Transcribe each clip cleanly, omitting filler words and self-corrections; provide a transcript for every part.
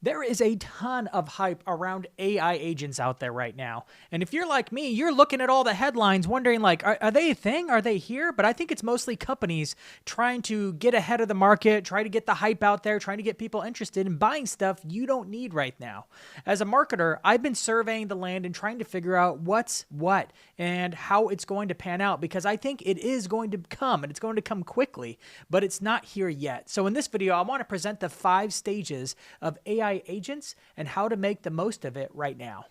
There is a ton of hype around AI agents out there right now. And if you're like me, you're looking at all the headlines wondering like, are they a thing? Are they here? But I think it's mostly companies trying to get ahead of the market, try to get the hype out there, trying to get people interested in buying stuff you don't need right now. As a marketer, I've been surveying the land and trying to figure out what's what and how it's going to pan out, because I think it is going to come and it's going to come quickly, but it's not here yet. So in this video, I want to present the 5 stages of AI agents and how to make the most of it right now.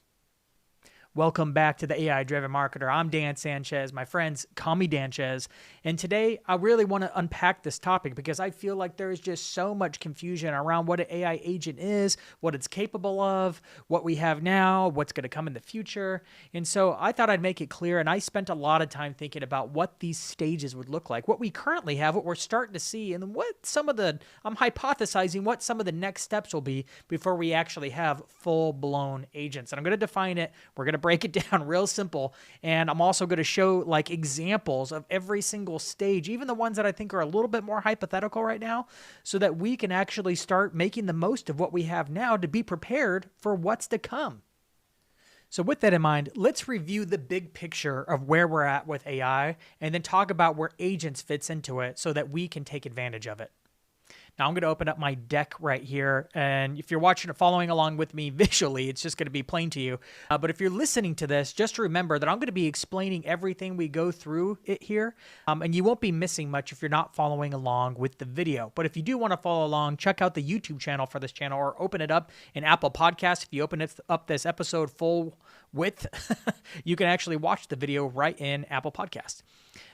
Welcome back to the AI Driven Marketer. I'm Dan Sanchez. My friends call me Danchez. And today I really want to unpack this topic because I feel like there is just so much confusion around what an AI agent is, what it's capable of, what we have now, what's going to come in the future. And so I thought I'd make it clear, and I spent a lot of time thinking about what these stages would look like, what we currently have, what we're starting to see, and what some of the, I'm hypothesizing what some of the next steps will be before we actually have full-blown agents. And I'm going to define it. We're going to break it down real simple. And I'm also going to show like examples of every single stage, even the ones that I think are a little bit more hypothetical right now, so that we can actually start making the most of what we have now to be prepared for what's to come. So with that in mind, let's review the big picture of where we're at with AI and then talk about where agents fits into it so that we can take advantage of it. Now I'm going to open up my deck right here, and if you're watching or following along with me visually, it's just going to be plain to you. But if you're listening to this, just remember that I'm going to be explaining everything we go through it here, and you won't be missing much if you're not following along with the video. But if you do want to follow along, check out the YouTube channel for this channel or open it up in Apple Podcasts. If you open it up this episode full width, you can actually watch the video right in Apple Podcasts.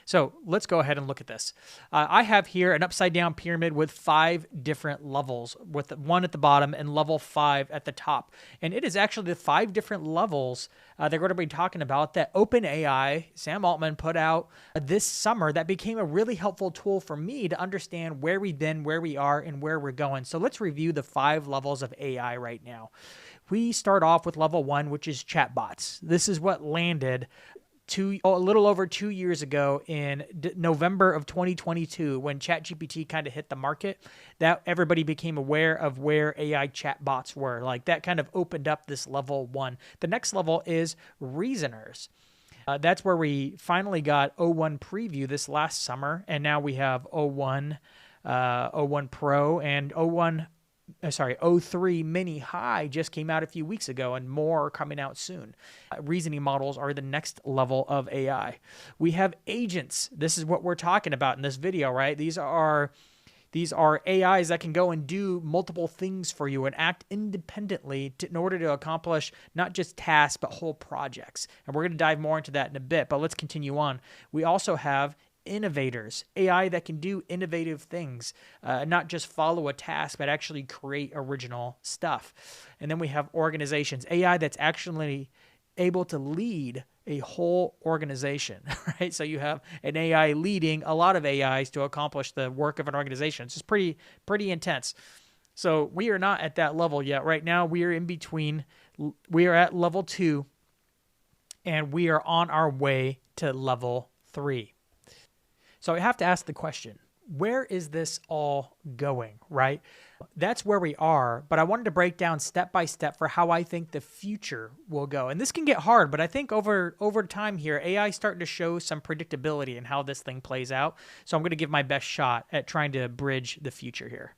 So let's go ahead and look at this. I have here an upside down pyramid with 5 different levels, with 1 at the bottom and level 5 at the top. And it is actually the 5 different levels they're going to be talking about that OpenAI, Sam Altman, put out this summer that became a really helpful tool for me to understand where we've been, where we are, and where we're going. So let's review the 5 levels of AI right now. We start off with level 1, which is chatbots. This is what landed a little over 2 years ago in November of 2022, when ChatGPT kind of hit the market, that everybody became aware of where AI chatbots were. Like that kind of opened up this level 1. The next level is reasoners. That's where we finally got O1 preview this last summer, and now we have O1 Pro and O3 Mini High just came out a few weeks ago, and more are coming out soon. Reasoning models are the next level of AI. We have agents. This is what we're talking about in this video, right? These are AIs that can go and do multiple things for you and act independently in order to accomplish not just tasks, but whole projects. And we're going to dive more into that in a bit, but let's continue on. We also have innovators, AI that can do innovative things, not just follow a task, but actually create original stuff. And then we have organizations, AI that's actually able to lead a whole organization, right? So you have an AI leading a lot of AIs to accomplish the work of an organization. It's just pretty intense. So we are not at that level yet. Right now, we are in between. We are at level 2, and we are on our way to level 3. So I have to ask the question, where is this all going, right? That's where we are, but I wanted to break down step by step for how I think the future will go. And this can get hard, but I think over time here, AI is starting to show some predictability in how this thing plays out. So I'm going to give my best shot at trying to bridge the future here.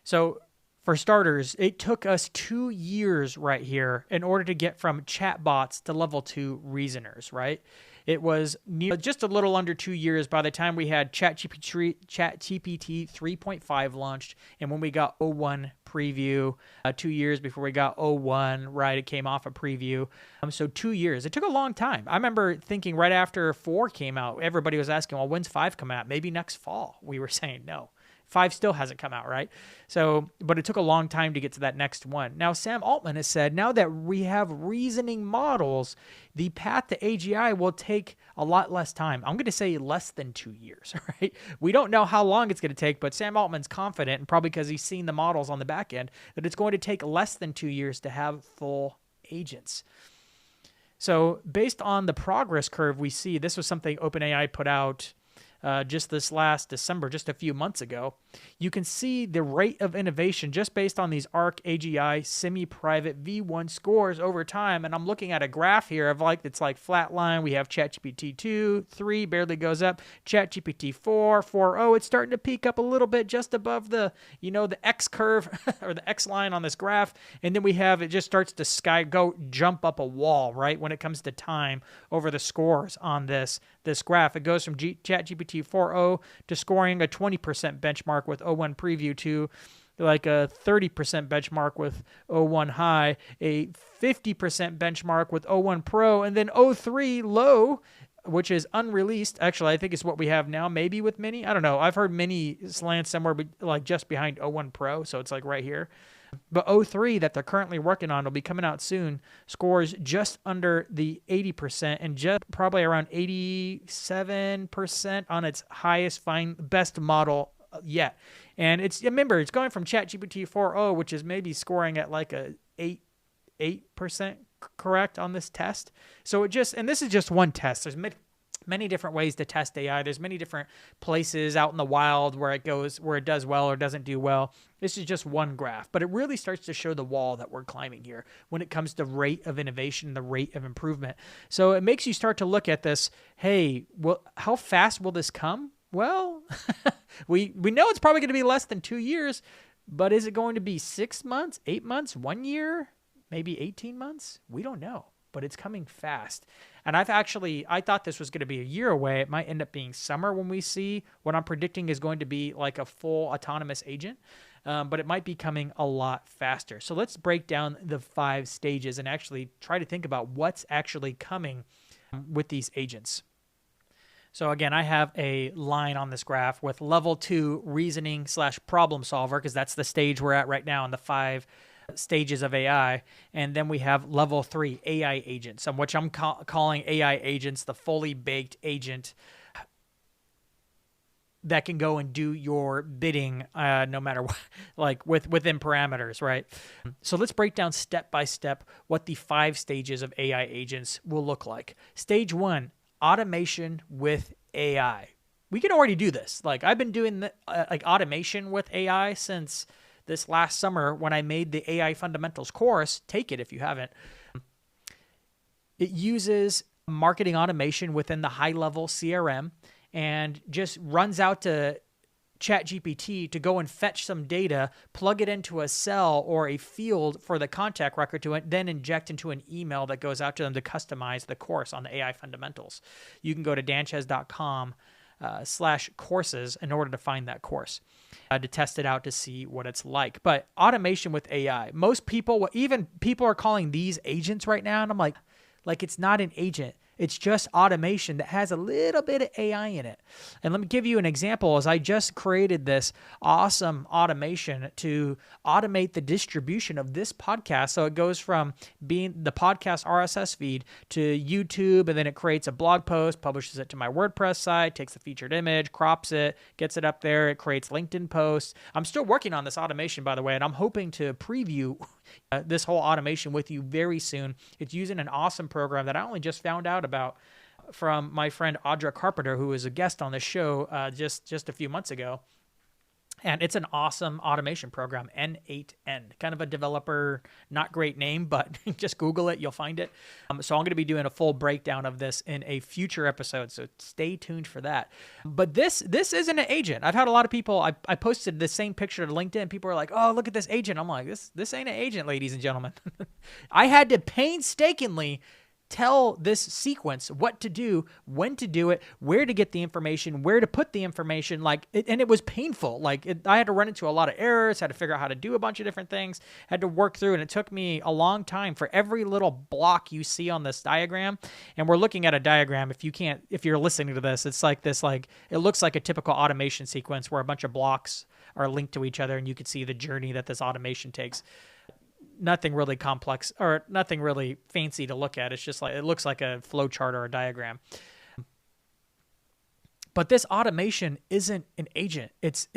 So for starters, it took us 2 years right here in order to get from chatbots to level 2 reasoners, right? It was just a little under 2 years by the time we had ChatGPT 3.5 launched, and when we got O1 preview, 2 years before we got O1, right? It came off a preview. So 2 years. It took a long time. I remember thinking right after 4 came out, everybody was asking, well, when's 5 come out? Maybe next fall. We were saying no. 5 still hasn't come out, right? So, but it took a long time to get to that next one. Now, Sam Altman has said, now that we have reasoning models, the path to AGI will take a lot less time. I'm going to say less than 2 years, right? We don't know how long it's going to take, but Sam Altman's confident, and probably because he's seen the models on the back end, that it's going to take less than 2 years to have full agents. So based on the progress curve we see, this was something OpenAI put out just this last December, just a few months ago, you can see the rate of innovation just based on these ARC AGI semi-private V1 scores over time. And I'm looking at a graph here of like, it's like flat line. We have ChatGPT 2, 3 barely goes up. ChatGPT 4, 4.0, it's starting to peak up a little bit just above the, the X curve or the X line on this graph. And then we have, it just starts to jump up a wall, right? When it comes to time over the scores on this graph, it goes from ChatGPT 4.0 to scoring a 20% benchmark with O1 preview to like a 30% benchmark with O1 high, a 50% benchmark with O1 pro, and then O3 low, which is unreleased. Actually, I think it's what we have now, maybe with Mini. I don't know. I've heard Mini lands somewhere like just behind O1 pro, so it's like right here. But O3 that they're currently working on will be coming out soon, scores just under the 80% and just probably around 87% on its best model yet. And remember, it's going from ChatGPT 4.0, which is maybe scoring at like a 8% correct on this test. So and this is just one test. There's many different ways to test AI. There's many different places out in the wild where it does well or doesn't do well. This is just one graph, but it really starts to show the wall that we're climbing here when it comes to rate of innovation, the rate of improvement. So it makes you start to look at this. Hey, well, how fast will this come? Well, we know it's probably going to be less than 2 years, but is it going to be 6 months, 8 months, 1 year, maybe 18 months? We don't know, but it's coming fast. And I thought this was going to be a year away. It might end up being summer when we see what I'm predicting is going to be like a full autonomous agent, but it might be coming a lot faster. So let's break down the 5 stages and actually try to think about what's actually coming with these agents. So again, I have a line on this graph with level 2 reasoning / problem solver, because that's the stage we're at right now in the 5 stages of AI. And then we have level 3 AI agents, which I'm calling AI agents, the fully baked agent that can go and do your bidding no matter what, like within parameters, right? So let's break down step by step what the 5 stages of AI agents will look like. Stage 1, automation with AI. We can already do this. Like I've been doing like automation with AI since this last summer when I made the AI Fundamentals course. Take it if you haven't. It uses marketing automation within the high-level CRM and just runs out to ChatGPT to go and fetch some data, plug it into a cell or a field for the contact record to then inject into an email that goes out to them to customize the course on the AI Fundamentals. You can go to danchez.com/courses in order to find that course to test it out to see what it's like. But automation with AI, most people, even people are calling these agents right now, and I'm like it's not an agent. It's just automation that has a little bit of AI in it. And let me give you an example. As I just created this awesome automation to automate the distribution of this podcast. So it goes from being the podcast RSS feed to YouTube, and then it creates a blog post, publishes it to my WordPress site, takes the featured image, crops it, gets it up there. It creates LinkedIn posts. I'm still working on this automation, by the way, and I'm hoping to preview this whole automation with you very soon. It's using an awesome program that I only just found out about from my friend Audra Carpenter, who was a guest on the show just a few months ago. And it's an awesome automation program, N8N. Kind of a developer, not great name, but just Google it, you'll find it. So I'm going to be doing a full breakdown of this in a future episode, so stay tuned for that. But this isn't an agent. I've had a lot of people, I posted the same picture to LinkedIn. People are like, oh, look at this agent. I'm like, this ain't an agent, ladies and gentlemen. I had to painstakingly tell this sequence what to do, when to do it, where to get the information, where to put the information, and it was painful. I had to run into a lot of errors, had to figure out how to do a bunch of different things, had to work through, and it took me a long time for every little block you see on this diagram. And we're looking at a diagram. If you're listening to this, it's like this, it looks like a typical automation sequence where a bunch of blocks are linked to each other, and you can see the journey that this automation takes. Nothing really complex or nothing really fancy to look at. It's just it looks like a flow chart or a diagram. But this automation isn't an agent. It's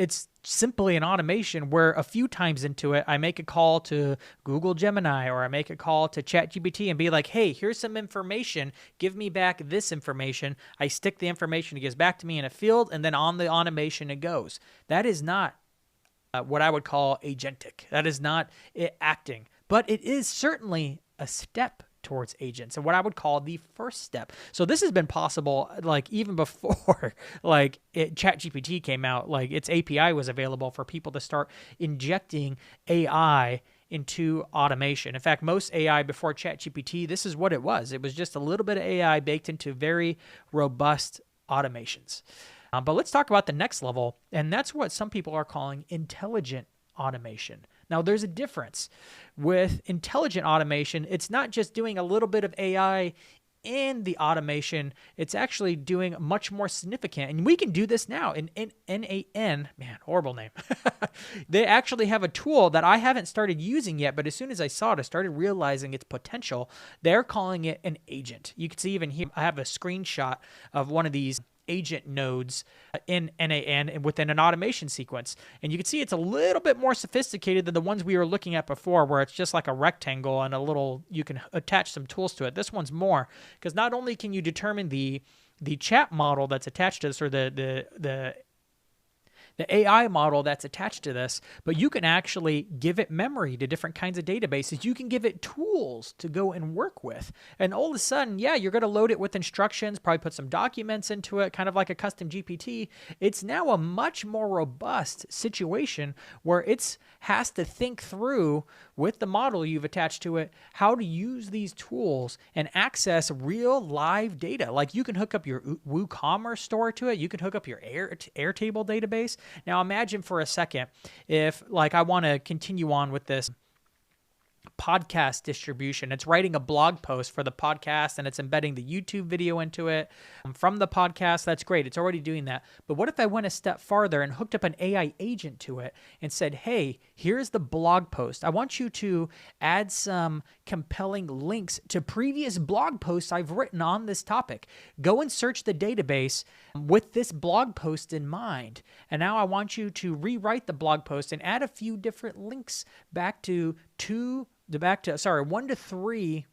simply an automation where a few times into it, I make a call to Google Gemini or I make a call to ChatGPT and be like, hey, here's some information. Give me back this information. I stick the information, it gives back to me in a field, and then on the automation it goes. That is not what I would call agentic. That is not it acting. But it is certainly a step towards agents and what I would call the first step. So this has been possible like even before like ChatGPT came out, like its API was available for people to start injecting AI into automation. In fact, most AI before ChatGPT, this is what it was. It was just a little bit of AI baked into very robust automations. But let's talk about the next level, and that's what some people are calling intelligent automation. Now, there's a difference. With intelligent automation, it's not just doing a little bit of AI in the automation, it's actually doing much more significant. And we can do this now in NAN, man, horrible name. They actually have a tool that I haven't started using yet, but as soon as I saw it, I started realizing its potential. They're calling it an agent. You can see even here, I have a screenshot of one of these agent nodes in NAN and within an automation sequence. And you can see it's a little bit more sophisticated than the ones we were looking at before, where it's just like a rectangle and a little, you can attach some tools to it. This one's more, because not only can you determine the chat model that's attached to this, or the AI model that's attached to this, but you can actually give it memory to different kinds of databases. You can give it tools to go and work with. And all of a sudden, yeah, you're going to load it with instructions, probably put some documents into it, kind of like a custom GPT. It's now a much more robust situation where it has to think through with the model you've attached to it, how to use these tools and access real live data. Like you can hook up your WooCommerce store to it. You can hook up your Airtable database. Now imagine for a second if like I want to continue on with this podcast distribution. It's writing a blog post for the podcast and it's embedding the YouTube video into it from the podcast. That's great. It's already doing that. But what if I went a step farther and hooked up an AI agent to it and said, hey, here's the blog post. I want you to add some compelling links to previous blog posts I've written on this topic. Go and search the database with this blog post in mind. And now I want you to rewrite the blog post and add a few different links back to 1 to 3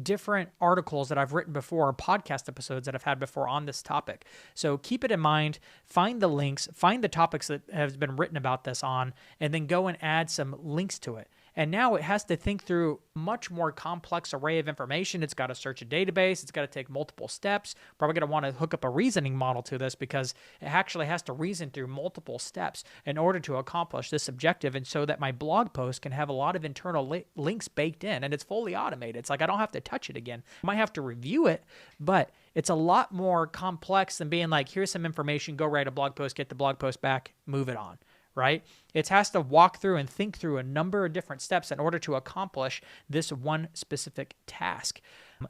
different articles that I've written before, or podcast episodes that I've had before on this topic. So keep it in mind, find the links, find the topics that have been written about this on, and then go and add some links to it. And now it has to think through a much more complex array of information. It's got to search a database. It's got to take multiple steps. Probably going to want to hook up a reasoning model to this because it actually has to reason through multiple steps in order to accomplish this objective. And so that my blog post can have a lot of internal links baked in, and it's fully automated. It's like I don't have to touch it again. I might have to review it, but it's a lot more complex than being like, here's some information, go write a blog post, get the blog post back, move it on. Right? It has to walk through and think through a number of different steps in order to accomplish this one specific task.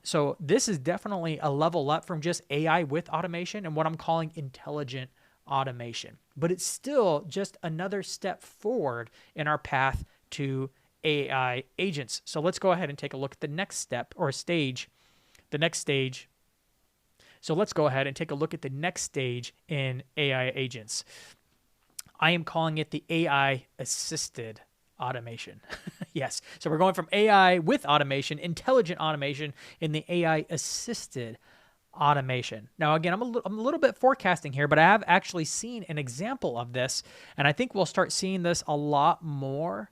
So this is definitely a level up from just AI with automation and what I'm calling intelligent automation. But it's still just another step forward in our path to AI agents. So let's go ahead and take a look at the next step or stage, the next stage. So let's go ahead and take a look at the next stage in AI agents. I am calling it the AI-assisted automation. Yes. So we're going from AI with automation, intelligent automation, in the AI-assisted automation. Now, again, I'm a little bit forecasting here, but I have actually seen an example of this, and I think we'll start seeing this a lot more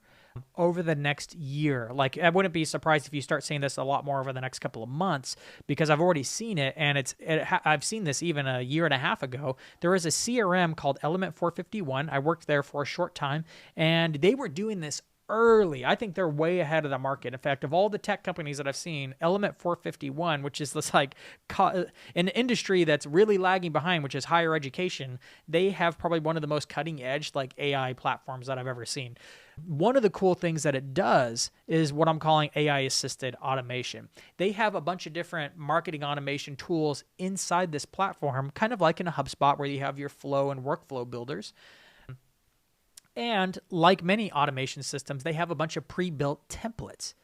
over the next year. Like, I wouldn't be surprised if you start seeing this a lot more over the next couple of months, because I've already seen it, and I've seen this even a year and a half ago. There is a CRM called Element 451. I worked there for a short time, and they were doing this early. I think they're way ahead of the market. In fact, of all the tech companies that I've seen, Element 451, which is this like an industry that's really lagging behind, which is higher education, they have probably one of the most cutting edge like AI platforms that I've ever seen. One of the cool things that it does is what I'm calling AI-assisted automation. They have a bunch of different marketing automation tools inside this platform, kind of like in a HubSpot where you have your flow and workflow builders. And like many automation systems, they have a bunch of pre-built templates.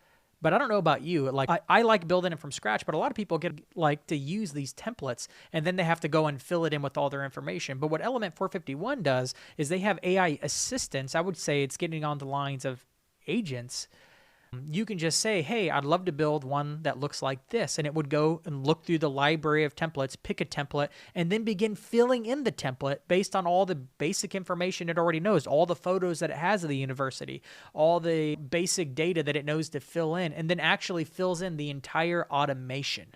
But I don't know about you. Like I like building it from scratch, but a lot of people get like to use these templates and then they have to go and fill it in with all their information. But what Element 451 does is they have AI assistants. I would say it's getting on the lines of agents. You can just say, hey, I'd love to build one that looks like this. And it would go and look through the library of templates, pick a template, and then begin filling in the template based on all the basic information it already knows, all the photos that it has of the university, all the basic data that it knows to fill in, and then actually fills in the entire automation,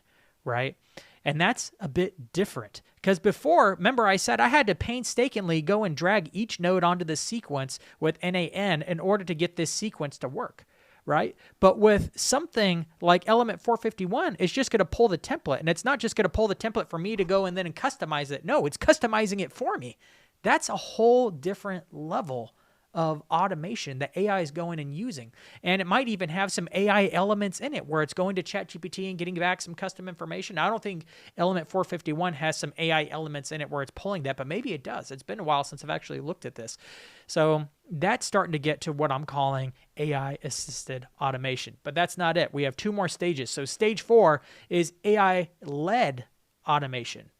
right? And that's a bit different because before, remember I said I had to painstakingly go and drag each node onto the sequence with NaN in order to get this sequence to work. Right? But with something like Element 451, it's just going to pull the template. And it's not just going to pull the template for me to go and then customize it. No, it's customizing it for me. That's a whole different level of automation that AI is going and using. And it might even have some AI elements in it where it's going to ChatGPT and getting back some custom information. I don't think Element 451 has some AI elements in it where it's pulling that, but maybe it does. It's been a while since I've actually looked at this. So that's starting to get to what I'm calling AI-assisted automation. But that's not it. We have 2 more stages. So stage 4 is AI-led automation.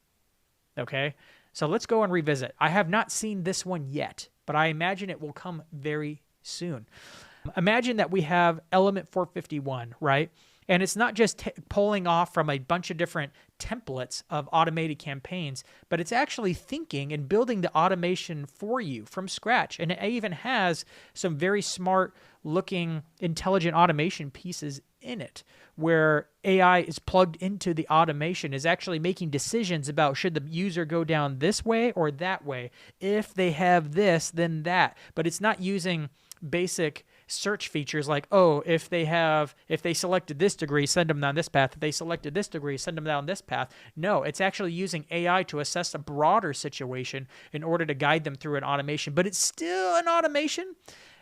Okay? So let's go and revisit. I have not seen this one yet, but I imagine it will come very soon. Imagine that we have Element 451, right? And it's not just pulling off from a bunch of different templates of automated campaigns, but it's actually thinking and building the automation for you from scratch. And it even has some very smart looking intelligent automation pieces in it where AI is plugged into the automation, is actually making decisions about should the user go down this way or that way. If they have this, then that. But it's not using basic search features like, oh, if they selected this degree, send them down this path. If they selected this degree, send them down this path. No, it's actually using AI to assess a broader situation in order to guide them through an automation. But it's still an automation.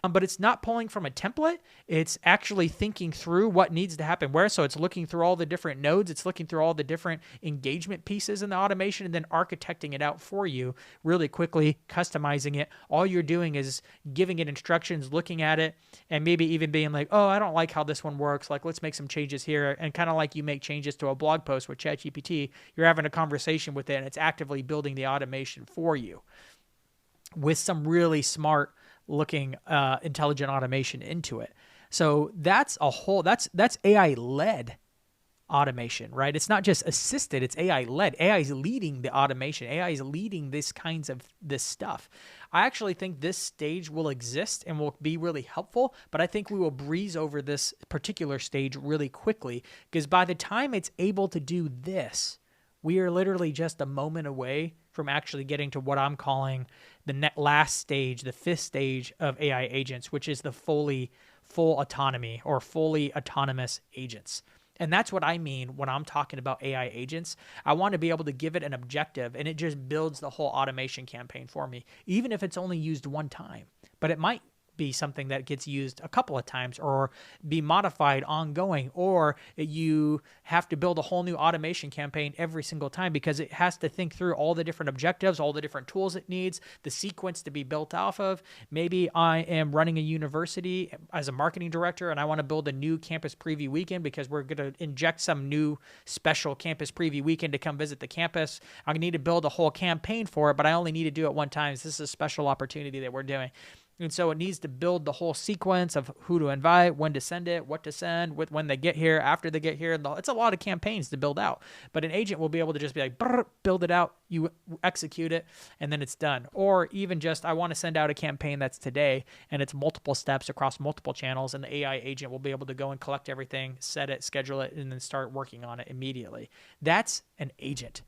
But it's not pulling from a template. It's actually thinking through what needs to happen where. So it's looking through all the different nodes. It's looking through all the different engagement pieces in the automation and then architecting it out for you really quickly, customizing it. All you're doing is giving it instructions, looking at it, and maybe even being like, oh, I don't like how this one works. Like, let's make some changes here. And kind of like you make changes to a blog post with ChatGPT, you're having a conversation with it and it's actively building the automation for you with some really smart looking intelligent automation into it. So that's AI-led automation, right? It's not just assisted, it's AI-led. AI is leading the automation. AI is leading this stuff. I actually think this stage will exist and will be really helpful, but I think we will breeze over this particular stage really quickly because by the time it's able to do this, we are literally just a moment away from actually getting to what I'm calling the last stage, the 5th stage of AI agents, which is the full autonomy or fully autonomous agents. And that's what I mean when I'm talking about AI agents. I want to be able to give it an objective and it just builds the whole automation campaign for me, even if it's only used one time. But it might be something that gets used a couple of times or be modified ongoing, or you have to build a whole new automation campaign every single time because it has to think through all the different objectives, all the different tools it needs, the sequence to be built off of. Maybe I am running a university as a marketing director and I want to build a new campus preview weekend because we're going to inject some new special campus preview weekend to come visit the campus. I need to build a whole campaign for it, but I only need to do it one time. So this is a special opportunity that we're doing. And so it needs to build the whole sequence of who to invite, when to send it, what to send, when they get here, after they get here. It's a lot of campaigns to build out. But an agent will be able to just be like, build it out, you execute it, and then it's done. Or even just, I want to send out a campaign that's today, and it's multiple steps across multiple channels, and the AI agent will be able to go and collect everything, set it, schedule it, and then start working on it immediately. That's an agent.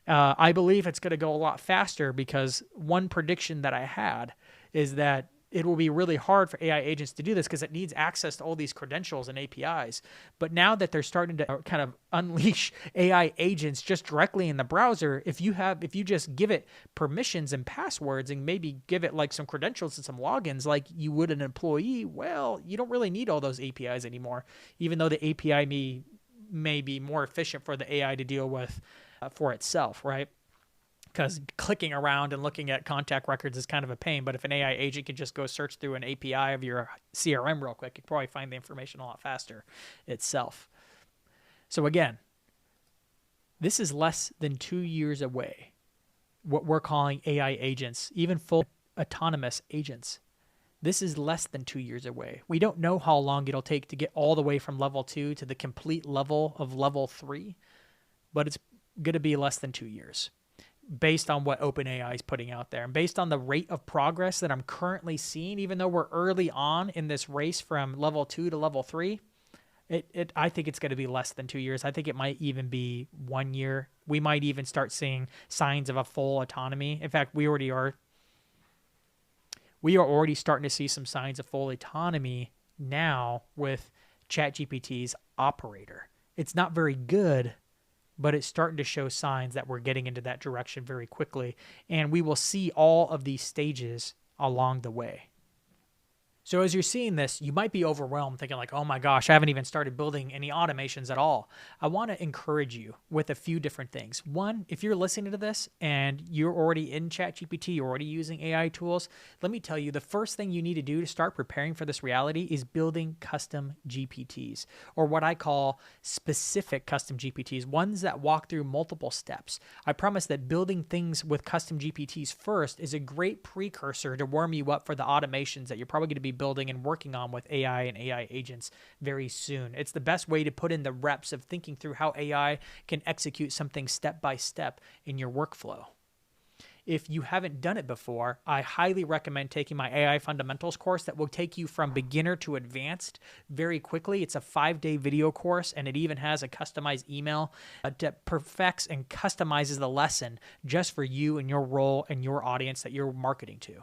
I believe it's going to go a lot faster because one prediction that I had is that it will be really hard for AI agents to do this because it needs access to all these credentials and APIs. But now that they're starting to kind of unleash AI agents just directly in the browser, if you just give it permissions and passwords and maybe give it like some credentials and some logins like you would an employee, well, you don't really need all those APIs anymore, even though the API may be more efficient for the AI to deal with for itself, right? because clicking around and looking at contact records is kind of a pain. But if an AI agent can just go search through an API of your CRM real quick, you can probably find the information a lot faster itself. So again, this is less than 2 years away. What we're calling AI agents, even full autonomous agents. This is less than 2 years away. We don't know how long it'll take to get all the way from level 2 to the complete level of level 3, but it's going to be less than 2 years based on what OpenAI is putting out there. And based on the rate of progress that I'm currently seeing, even though we're early on in this race from level 2 to level 3, I think it's going to be less than 2 years. I think it might even be 1 year. We might even start seeing signs of a full autonomy. In fact, we are already starting to see some signs of full autonomy now with ChatGPT's operator. It's not very good, but it's starting to show signs that we're getting into that direction very quickly. And we will see all of these stages along the way. So as you're seeing this, you might be overwhelmed thinking like, oh my gosh, I haven't even started building any automations at all. I want to encourage you with a few different things. One, if you're listening to this and you're already in ChatGPT, you're already using AI tools, let me tell you, the first thing you need to do to start preparing for this reality is building custom GPTs, or what I call specific custom GPTs, ones that walk through multiple steps. I promise that building things with custom GPTs first is a great precursor to warm you up for the automations that you're probably going to be building and working on with AI and AI agents very soon. It's the best way to put in the reps of thinking through how AI can execute something step by step in your workflow. If you haven't done it before, I highly recommend taking my AI Fundamentals course that will take you from beginner to advanced very quickly. It's a 5-day video course, and it even has a customized email that perfects and customizes the lesson just for you and your role and your audience that you're marketing to.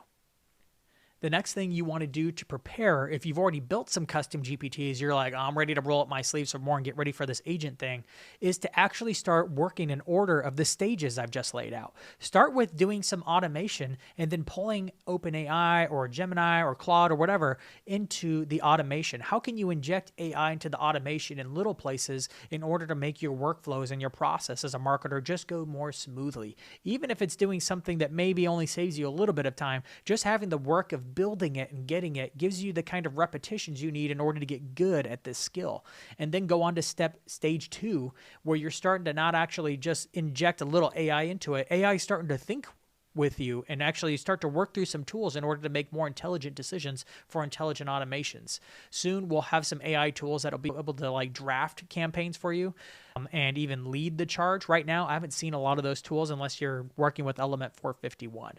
The next thing you want to do to prepare, if you've already built some custom GPTs, you're like, oh, I'm ready to roll up my sleeves some more and get ready for this agent thing, is to actually start working in order of the stages I've just laid out. Start with doing some automation and then pulling OpenAI or Gemini or Claude or whatever into the automation. How can you inject AI into the automation in little places in order to make your workflows and your process as a marketer just go more smoothly? Even if it's doing something that maybe only saves you a little bit of time, just having the work of building it and getting it gives you the kind of repetitions you need in order to get good at this skill. And then go on to stage 2, where you're starting to not actually just inject a little AI into it. AI is starting to think with you and actually start to work through some tools in order to make more intelligent decisions for intelligent automations. Soon we'll have some AI tools that'll be able to like draft campaigns for you and even lead the charge. Right now, I haven't seen a lot of those tools unless you're working with Element 451.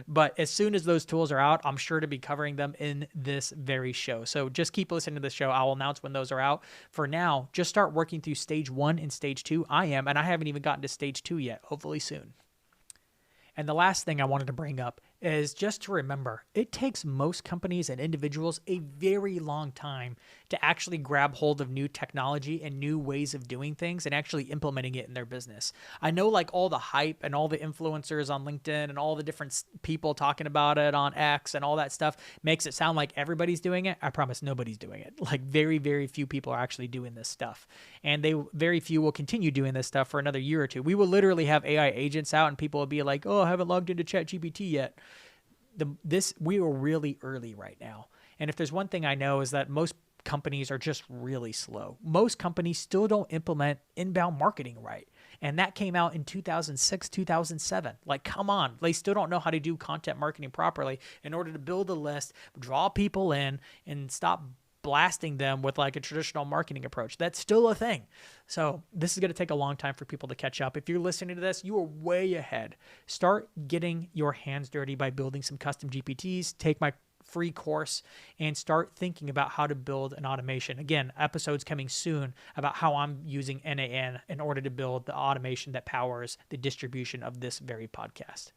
But as soon as those tools are out, I'm sure to be covering them in this very show. So just keep listening to the show. I'll announce when those are out. For now, just start working through stage 1 and stage 2. I haven't even gotten to stage 2 yet, hopefully soon. And the last thing I wanted to bring up is just to remember, it takes most companies and individuals a very long time to actually grab hold of new technology and new ways of doing things and actually implementing it in their business. I know like all the hype and all the influencers on LinkedIn and all the different people talking about it on X and all that stuff makes it sound like everybody's doing it. I promise nobody's doing it. Like very, very few people are actually doing this stuff. And very few will continue doing this stuff for another year or two. We will literally have AI agents out and people will be like, oh, I haven't logged into ChatGPT yet. We are really early right now. And if there's one thing I know is that most companies are just really slow. Most companies still don't implement inbound marketing right. And that came out in 2006, 2007. Like, come on. They still don't know how to do content marketing properly in order to build a list, draw people in, and stop blasting them with like a traditional marketing approach. That's still a thing. So this is going to take a long time for people to catch up. If you're listening to this, you are way ahead. Start getting your hands dirty by building some custom GPTs. Take my free course and start thinking about how to build an automation. Again, episodes coming soon about how I'm using NAN in order to build the automation that powers the distribution of this very podcast.